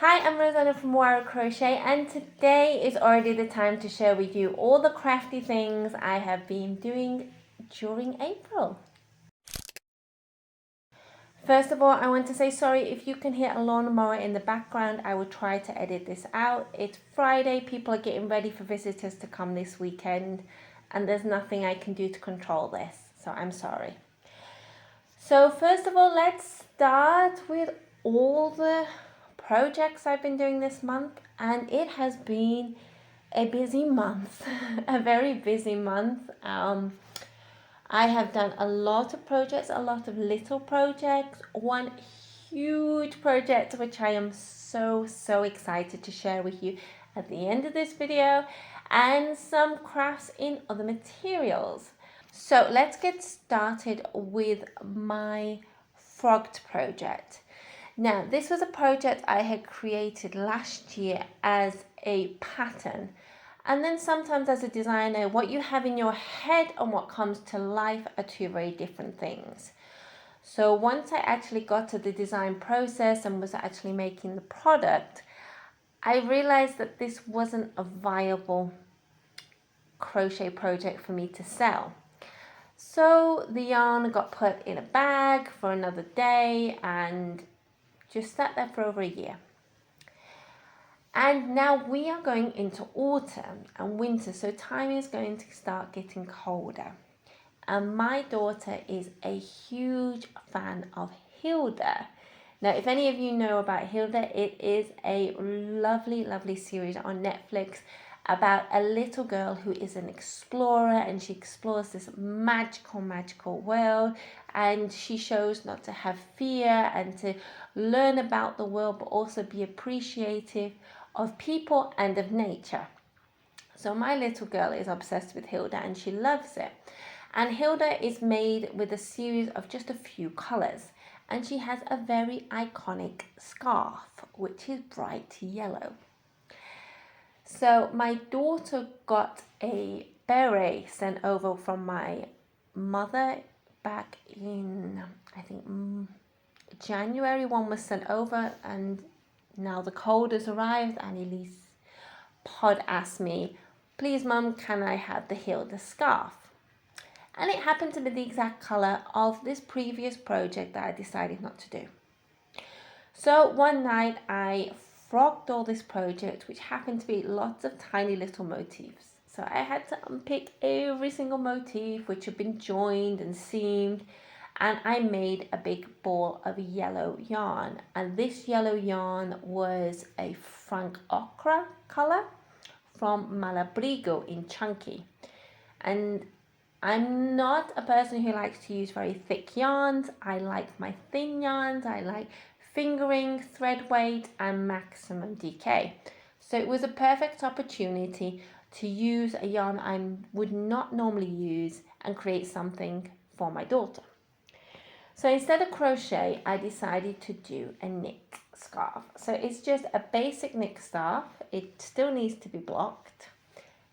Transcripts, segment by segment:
Hi, I'm Roseanna from Moara Crochet, and today is already the time to share with you all the crafty things I have been doing during April. First of all, I want to say sorry if you can hear a lawnmower in the background. I will try to edit this out. It's Friday, people are getting ready for visitors to come this weekend, and there's nothing I can do to control this, so I'm sorry. So first of all, let's start with all the projects I've been doing this month, and it has been a busy month, a very busy month. I have done a lot of projects, a lot of little projects, one huge project which I am so excited to share with you at the end of this video, and some crafts in other materials. So let's get started with my frogged project. Now, this was a project I had created last year as a pattern. And then sometimes as a designer, what you have in your head and what comes to life are two very different things. So once I actually got to the design process and was actually making the product, I realized that this wasn't a viable crochet project for me to sell. So the yarn got put in a bag for another day and just sat there for over a year. And now we are going into autumn and winter, so time is going to start getting colder. And my daughter is a huge fan of Hilda. Now, if any of you know about Hilda, it is a lovely series on Netflix about a little girl who is an explorer, and she explores this magical world, and she shows not to have fear and to learn about the world, but also be appreciative of people and of nature. So my little girl is obsessed with Hilda and she loves it. And Hilda is made with a series of just a few colors, and she has a very iconic scarf which is bright yellow. So my daughter got a beret sent over from my mother back in, I think, January. One was sent over, and now the cold has arrived, and Elise Pod asked me, please mum, can I have the Hilda scarf? And it happened to be the exact colour of this previous project that I decided not to do. So one night I frogged all this project, which happened to be lots of tiny little motifs. So I had to unpick every single motif which had been joined and seamed, and I made a big ball of yellow yarn. And this yellow yarn was a Frank Ochre colour from Malabrigo in Chunky. And I'm not a person who likes to use very thick yarns. I like my thin yarns. I like fingering, thread weight, and maximum DK. So it was a perfect opportunity to use a yarn I would not normally use and create something for my daughter. So instead of crochet, I decided to do a knit scarf. So it's just a basic knit scarf. It still needs to be blocked,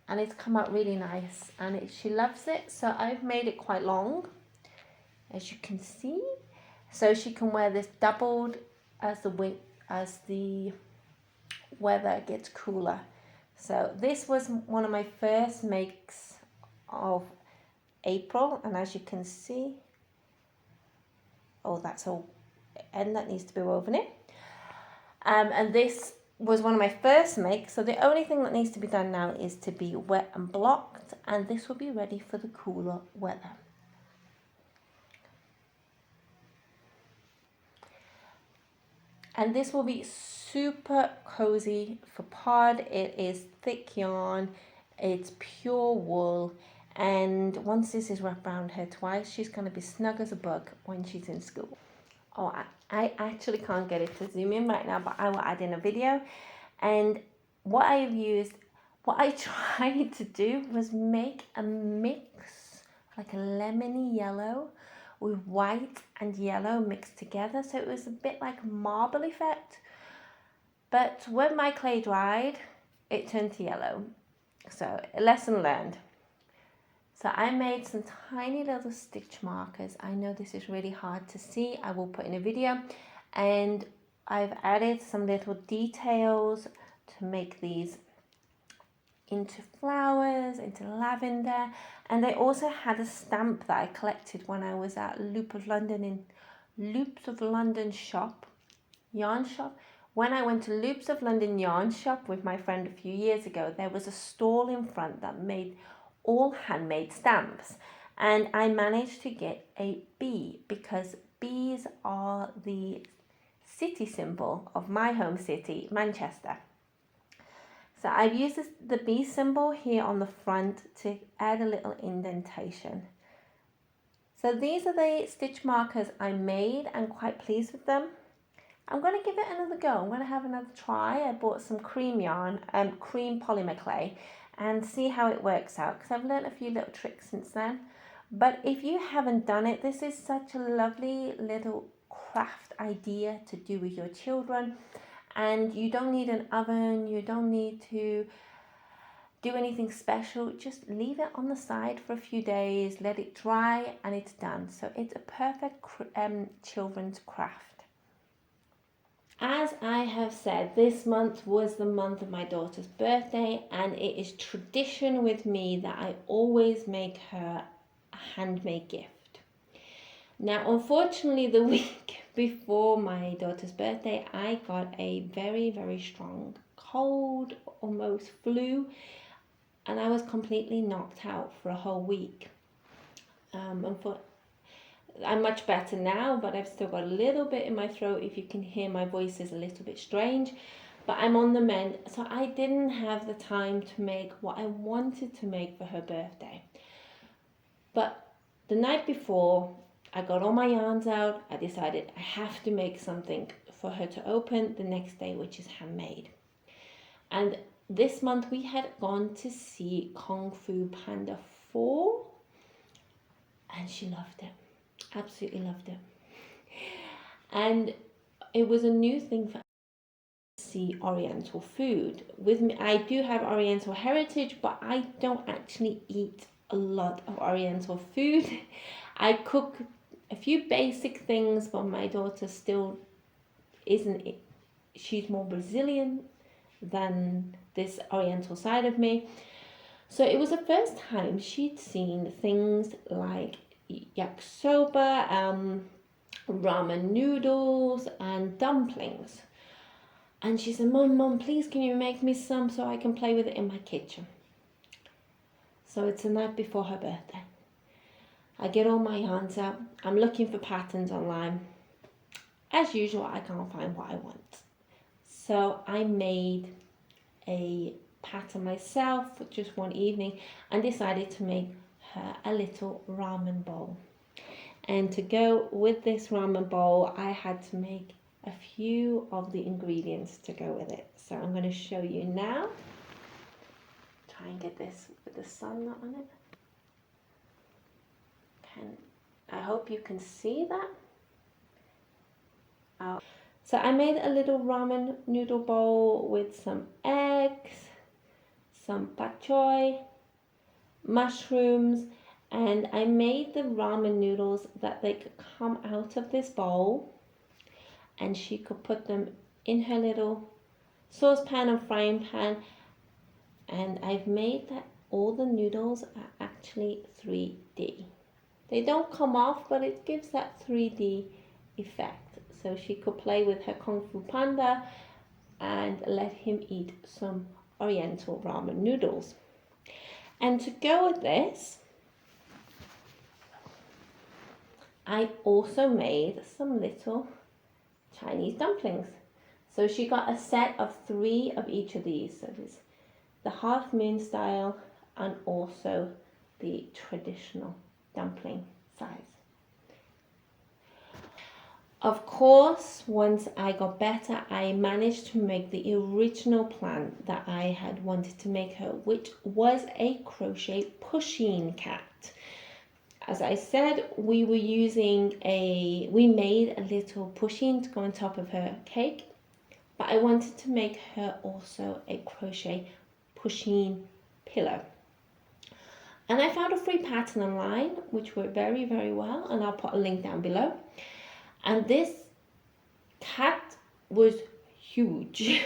and it's come out really nice, and she loves it. So I've made it quite long, as you can see, so she can wear this doubled as the weather gets cooler. So this was one of my first makes of April, and as you can see, oh, that's all end that needs to be woven in. And this was one of my first makes, so the only thing that needs to be done now is to be wet and blocked, and this will be ready for the cooler weather. And this will be super cozy for pod. It is thick yarn, it's pure wool, and once this is wrapped around her twice, she's going to be snug as a bug when she's in school. Oh, I actually can't get it to zoom in right now, but I will add in a video. And what I tried to do was make a mix, like a lemony yellow with white and yellow mixed together. So it was a bit like a marble effect. But when my clay dried, it turned to yellow. So a lesson learned. So I made some tiny little stitch markers. I know this is really hard to see. I will put in a video. And I've added some little details to make these into flowers, into lavender, and I also had a stamp that I collected when I was at Loops of London yarn shop. When I went to Loops of London yarn shop with my friend a few years ago, there was a stall in front that made all handmade stamps, and I managed to get a bee because bees are the city symbol of my home city, Manchester. So I've used the bee symbol here on the front to add a little indentation. So these are the stitch markers I made. I'm quite pleased with them. I'm going to give it another go. I'm going to have another try. I bought some cream yarn, cream polymer clay, and see how it works out, because I've learned a few little tricks since then. But if you haven't done it, this is such a lovely little craft idea to do with your children, and you don't need an oven, you don't need to do anything special. Just leave it on the side for a few days, let it dry, and it's done. So it's a perfect children's craft. As I have said, this month was the month of my daughter's birthday, and it is tradition with me that I always make her a handmade gift. Now, unfortunately, the week before my daughter's birthday, I got a very, very strong cold, almost flu, and I was completely knocked out for a whole week. I'm much better now, but I've still got a little bit in my throat. If you can hear, my voice is a little bit strange, but I'm on the mend. So I didn't have the time to make what I wanted to make for her birthday. But the night before, I got all my yarns out. I decided I have to make something for her to open the next day, which is handmade. And this month we had gone to see Kung Fu Panda 4, and she loved it. Absolutely loved it. And it was a new thing for us to see Oriental food. With me, I do have Oriental heritage, but I don't actually eat a lot of Oriental food. I cook a few basic things, but my daughter still isn't. She's more Brazilian than this Oriental side of me. So it was the first time she'd seen things like yakisoba, ramen noodles, and dumplings. And she said, Mom, please can you make me some so I can play with it in my kitchen? So it's the night before her birthday. I get all my yarns out. I'm looking for patterns online. As usual, I can't find what I want. So I made a pattern myself for just one evening and decided to make her a little ramen bowl. And to go with this ramen bowl, I had to make a few of the ingredients to go with it. So I'm going to show you now. Try and get this with the sun not on it. I hope you can see that. So I made a little ramen noodle bowl with some eggs, some pak choy, mushrooms, and I made the ramen noodles that they could come out of this bowl and she could put them in her little saucepan and frying pan, and I've made that all the noodles are actually 3D. They don't come off, but it gives that 3D effect. So she could play with her Kung Fu Panda and let him eat some Oriental ramen noodles. And to go with this, I also made some little Chinese dumplings. So she got a set of 3 of each of these. So there's the half moon style and also the traditional dumpling size. Of course, once I got better, I managed to make the original plan that I had wanted to make her, which was a crochet Pusheen cat. As I said, we made a little Pusheen to go on top of her cake, but I wanted to make her also a crochet Pusheen pillow. And I found a free pattern online, which worked very, very well, and I'll put a link down below. And this cat was huge.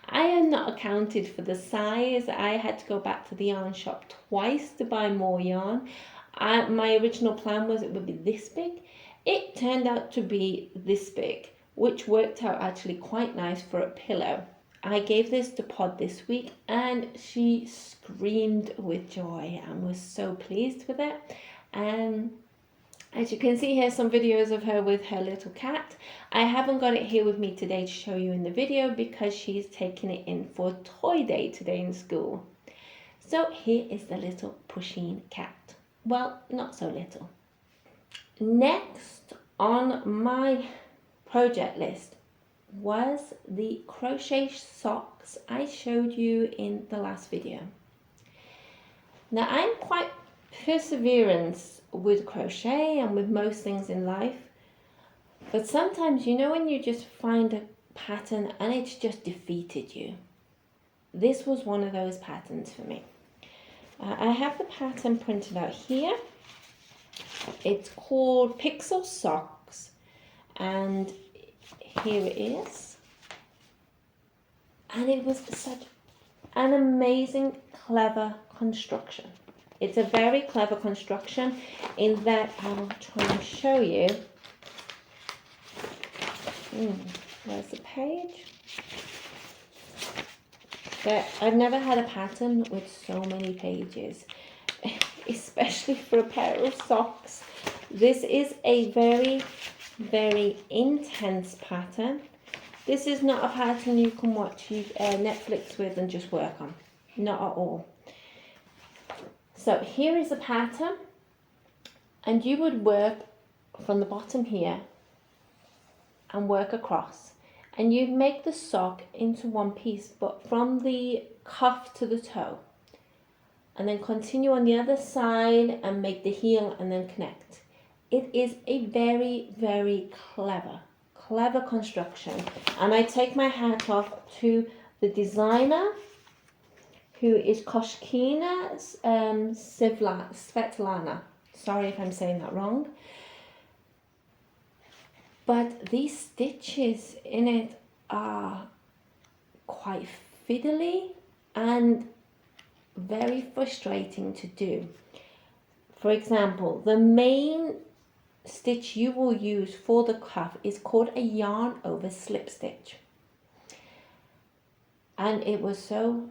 I had not accounted for the size. I had to go back to the yarn shop twice to buy more yarn. My original plan was it would be this big. It turned out to be this big, which worked out actually quite nice for a pillow. I gave this to Pod this week and she screamed with joy and was so pleased with it. As you can see here, some videos of her with her little cat. I haven't got it here with me today to show you in the video because she's taking it in for toy day today in school. So here is the little Pusheen cat. Well, not so little. Next on my project list was the crochet socks I showed you in the last video. Now I'm quite perseverance with crochet and with most things in life, but sometimes, you know, when you just find a pattern and it's just defeated you. This was one of those patterns for me. I have the pattern printed out here. It's called Pixel Socks, and here it is. And it was such an amazing, clever construction. It's a very clever construction in that I'll try and show you. Where's the page? But I've never had a pattern with so many pages, especially for a pair of socks. This is a very, very intense pattern. This is not a pattern you can watch Netflix with and just work on. Not at all. So here is a pattern, and you would work from the bottom here and work across, and you'd make the sock into one piece, but from the cuff to the toe, and then continue on the other side and make the heel and then connect. It is a very, very clever construction, and I take my hat off to the designer, who is Koshkina Svetlana. Sorry if I'm saying that wrong. But these stitches in it are quite fiddly and very frustrating to do. For example, the main stitch you will use for the cuff is called a yarn over slip stitch. And it was so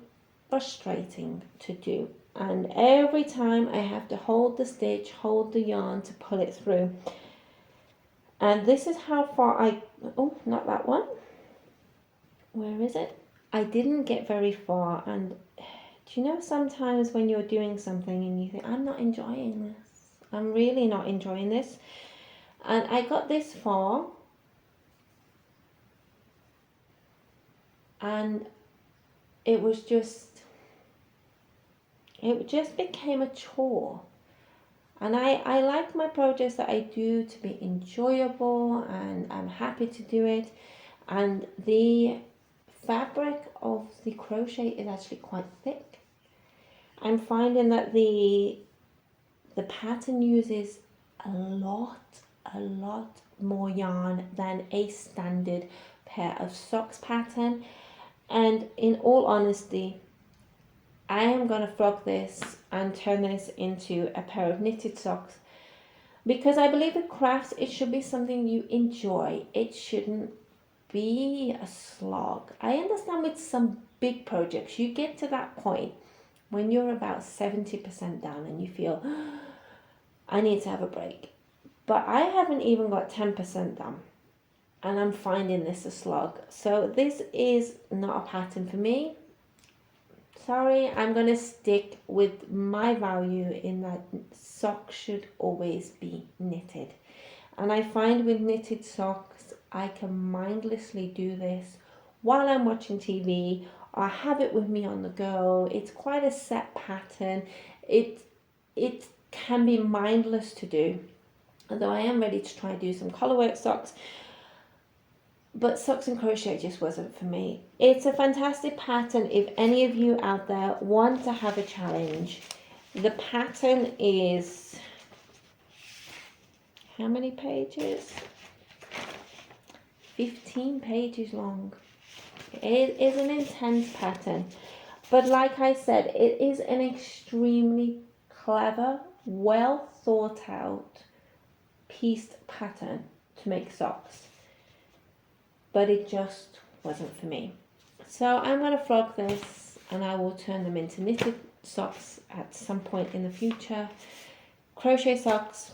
frustrating to do, and every time I have to hold the stitch, hold the yarn to pull it through. And this is how far oh, not that one. Where is it? I didn't get very far. And do you know, sometimes when you're doing something and you think, I'm not enjoying this, I'm really not enjoying this, and I got this far and it just became a chore. And I like my projects that I do to be enjoyable, and I'm happy to do it. And the fabric of the crochet is actually quite thick. I'm finding that the pattern uses a lot more yarn than a standard pair of socks pattern. And in all honesty, I am going to frog this and turn this into a pair of knitted socks, because I believe with crafts it should be something you enjoy. It shouldn't be a slog. I understand with some big projects you get to that point when you're about 70% down and you feel, I need to have a break. But I haven't even got 10% done, and I'm finding this a slog. So this is not a pattern for me. Sorry, I'm going to stick with my value in that socks should always be knitted. And I find with knitted socks, I can mindlessly do this while I'm watching TV, or have it with me on the go. It's quite a set pattern. It can be mindless to do, although I am ready to try and do some collarwork socks. But socks and crochet just wasn't for me. It's a fantastic pattern if any of you out there want to have a challenge. The pattern is, how many pages? 15 pages long. It is an intense pattern, but like I said, it is an extremely clever, well thought out pieced pattern to make socks, but it just wasn't for me. So I'm going to flog this and I will turn them into knitted socks at some point in the future. Crochet socks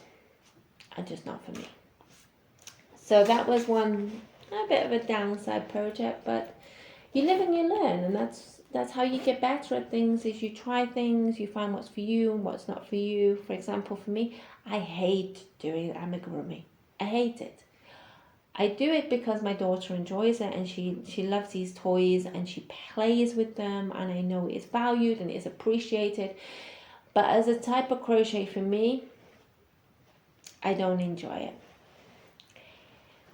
are just not for me. So that was a bit of a downside project, but you live and you learn, and that's how you get better at things. Is you try things, you find what's for you and what's not for you. For example, for me, I hate doing amigurumi. I hate it. I do it because my daughter enjoys it and she loves these toys and she plays with them, and I know it is valued and it is appreciated. But as a type of crochet for me, I don't enjoy it.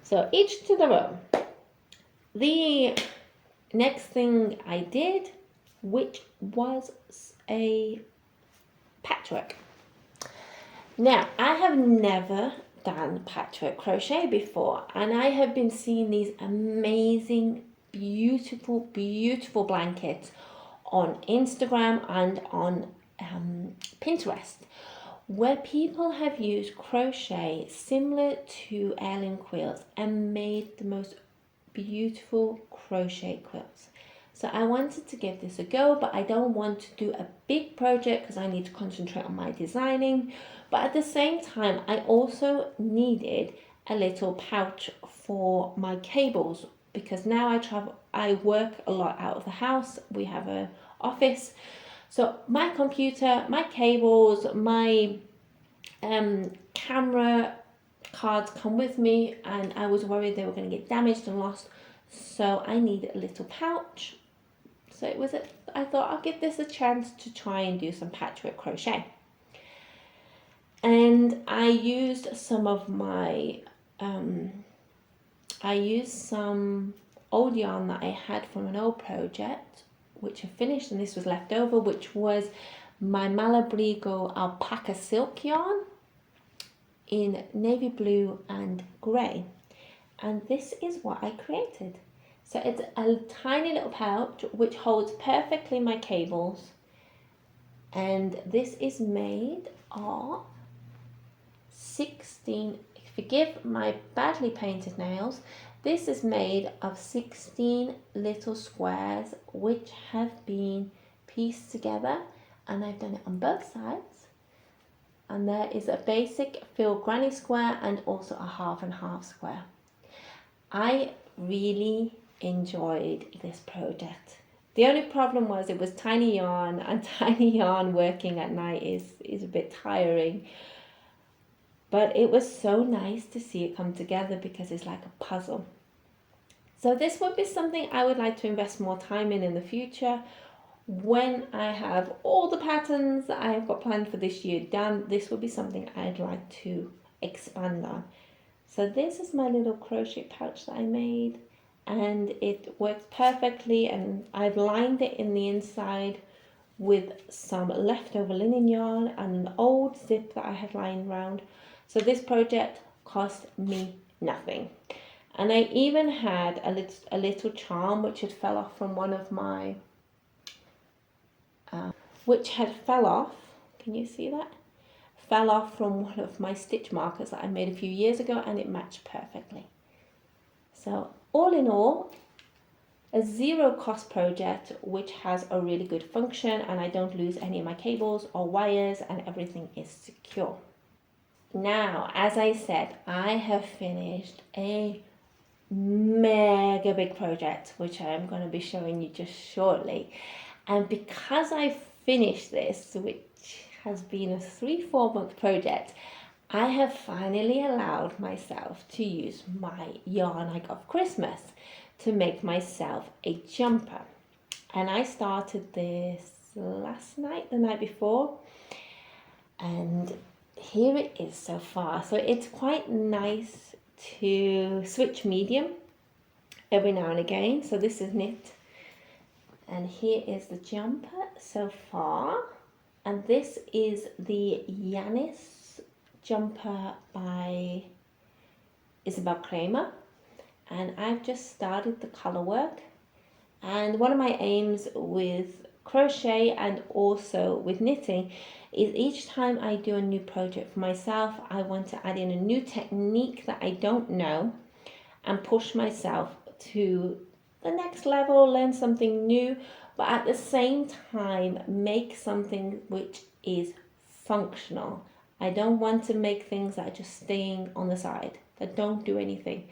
So each to their own. The next thing I did, which was a patchwork. Now, I have never done patchwork crochet before, and I have been seeing these amazing, beautiful, beautiful blankets on Instagram and on Pinterest, where people have used crochet similar to heirloom quilts and made the most beautiful crochet quilts. So I wanted to give this a go, but I don't want to do a big project because I need to concentrate on my designing. But at the same time, I also needed a little pouch for my cables, because now I work a lot out of the house. We have an office. So my computer, my cables, my camera cards come with me, and I was worried they were going to get damaged and lost. So I needed a little pouch. So I thought I'll give this a chance to try and do some patchwork crochet. And I used some of my, some old yarn that I had from an old project, which I finished, and this was left over, which was my Malabrigo alpaca silk yarn in navy blue and grey. And this is what I created. So it's a tiny little pouch which holds perfectly my cables, and this is made of 16, forgive my badly painted nails, this is made of 16 little squares which have been pieced together, and I've done it on both sides. And there is a basic filled granny square and also a half and half square. I really enjoyed this project. The only problem was it was tiny yarn, and tiny yarn working at night is a bit tiring. But it was so nice to see it come together because it's like a puzzle. So this would be something I would like to invest more time in the future. When I have all the patterns that I have got planned for this year done, this will be something I'd like to expand on. So this is my little crochet pouch that I made, and it works perfectly, and I've lined it in the inside with some leftover linen yarn and an old zip that I had lying around. So this project cost me nothing. And I even had a little charm which had fell off from one of my, fell off, can you see that? Fell off from one of my stitch markers that I made a few years ago, and it matched perfectly. So all in all, a zero cost project which has a really good function, and I don't lose any of my cables or wires, and everything is secure. Now, as I said, I have finished a mega big project which I'm going to be showing you just shortly. And because I finished this, which has been a 3-4 month project, I have finally allowed myself to use my yarn I got for Christmas to make myself a jumper. And I started this last night, the night before, and here it is so far. So it's quite nice to switch medium every now and again. So this is knit, and here is the jumper so far, and this is the Yanis jumper by Isabel Kramer, and I've just started the color work. And one of my aims with crochet and also with knitting is each time I do a new project for myself, I want to add in a new technique that I don't know and push myself to the next level, learn something new, but at the same time make something which is functional. I don't want to make things that are just staying on the side, that don't do anything.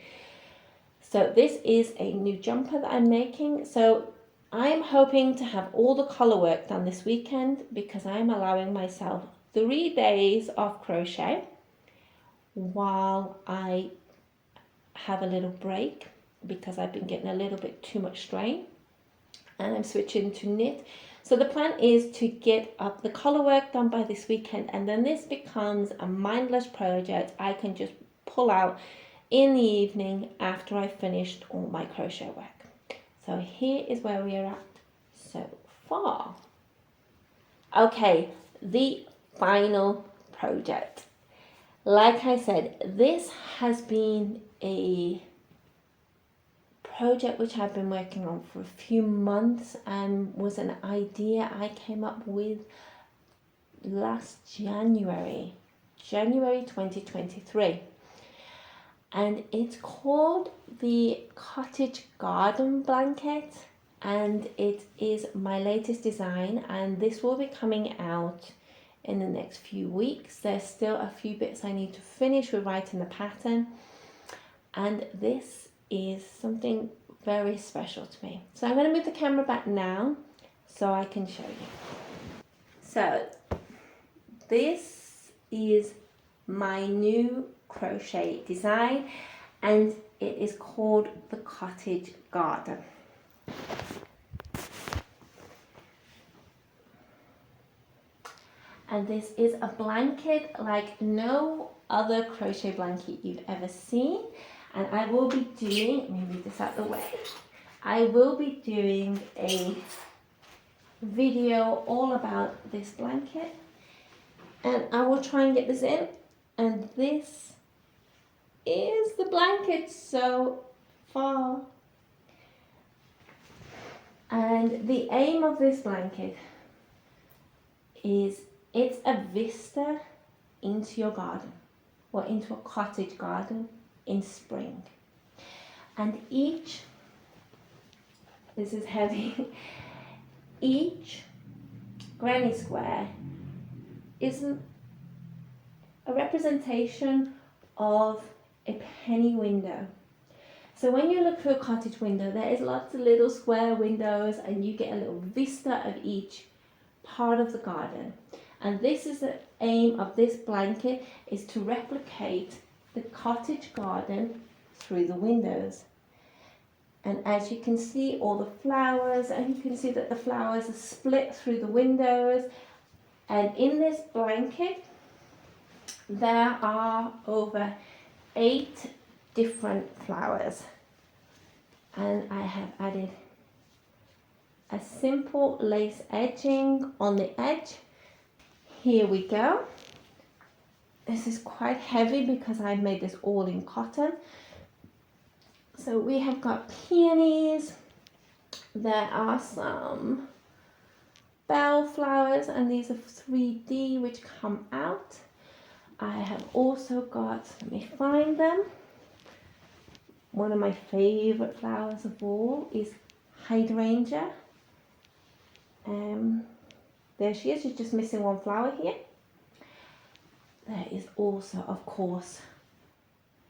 So this is a new jumper that I'm making. So I'm hoping to have all the color work done this weekend because I'm allowing myself 3 days of crochet while I have a little break because I've been getting a little bit too much strain, and I'm switching to knit. So the plan is to get up the color work done by this weekend, and then this becomes a mindless project I can just pull out in the evening after I've finished all my crochet work. So here is where we are at so far. Okay, the final project. Like I said, this has been a project which I've been working on for a few months and was an idea I came up with last January 2023. And it's called the Cottage Garden Blanket, and it is my latest design, and this will be coming out in the next few weeks. There's still a few bits I need to finish with writing the pattern, and this is something very special to me. So I'm going to move the camera back now so I can show you. So this is my new crochet design, and it is called the Cottage Garden. And this is a blanket like no other crochet blanket you've ever seen. And I will be doing, let me move this out of the way, I will be doing a video all about this blanket, and I will try and get this in. And this is the blanket so far. And the aim of this blanket is it's a vista into your garden, or into a cottage garden in spring. And each, this is heavy, each granny square is a representation of a penny window. So when you look through a cottage window, there is lots of little square windows, and you get a little vista of each part of the garden. And this is the aim of this blanket, is to replicate the cottage garden through the windows. And as you can see, all the flowers, and you can see that the flowers are split through the windows. And in this blanket, there are over 8 different flowers. And I have added a simple lace edging on the edge. Here we go. This is quite heavy because I made this all in cotton. So we have got peonies. There are some bell flowers, and these are 3D which come out. I have also got, let me find them. One of my favorite flowers of all is hydrangea. There she is, she's just missing one flower here. There is also, of course,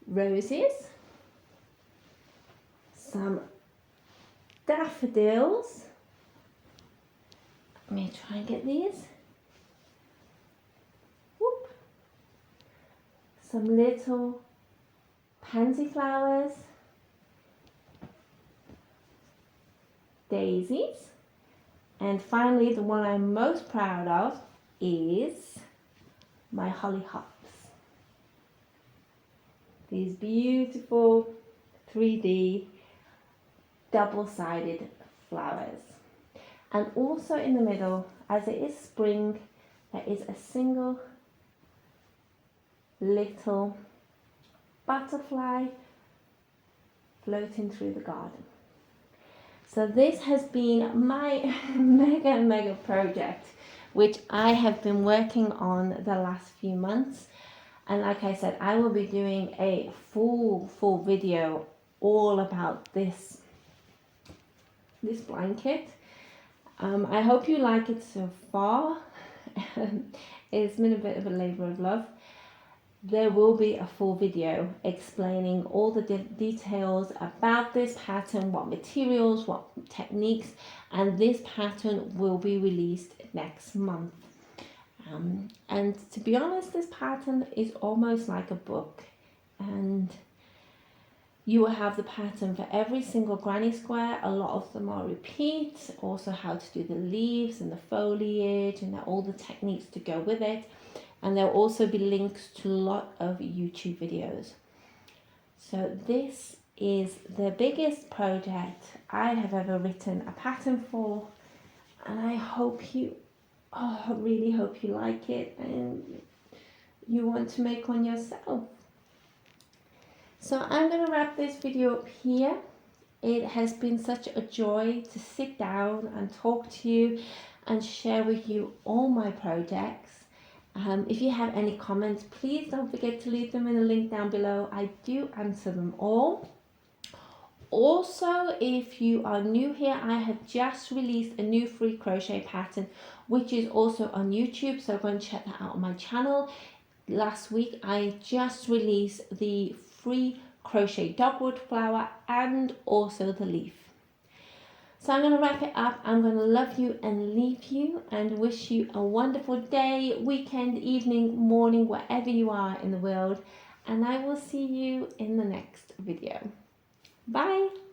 roses, some daffodils. Let me try and get these. Whoop. Some little pansy flowers, daisies, and finally the one I'm most proud of is my hollyhocks. These beautiful 3D double-sided flowers. And also in the middle, as it is spring, there is a single little butterfly floating through the garden. So this has been my mega project, which I have been working on the last few months. And like I said, I will be doing a full video all about this blanket. I hope you like it so far. It's been a bit of a labor of love. There will be a full video explaining all the details about this pattern, what materials, what techniques, and this pattern will be released next month. And to be honest, this pattern is almost like a book, and you will have the pattern for every single granny square. A lot of them are repeats, also how to do the leaves and the foliage and all the techniques to go with it. And there will also be links to a lot of YouTube videos. So this is the biggest project I have ever written a pattern for, and I hope you, I really hope you like it and you want to make one yourself. So I'm going to wrap this video up here. It has been such a joy to sit down and talk to you and share with you all my projects. If you have any comments, please don't forget to leave them in the link down below. I do answer them all. Also, if you are new here, I have just released a new free crochet pattern, which is also on YouTube, so go and check that out on my channel. Last week, I just released the free crochet dogwood flower and also the leaf. So I'm going to wrap it up. I'm going to love you and leave you and wish you a wonderful day, weekend, evening, morning, wherever you are in the world. And I will see you in the next video. Bye.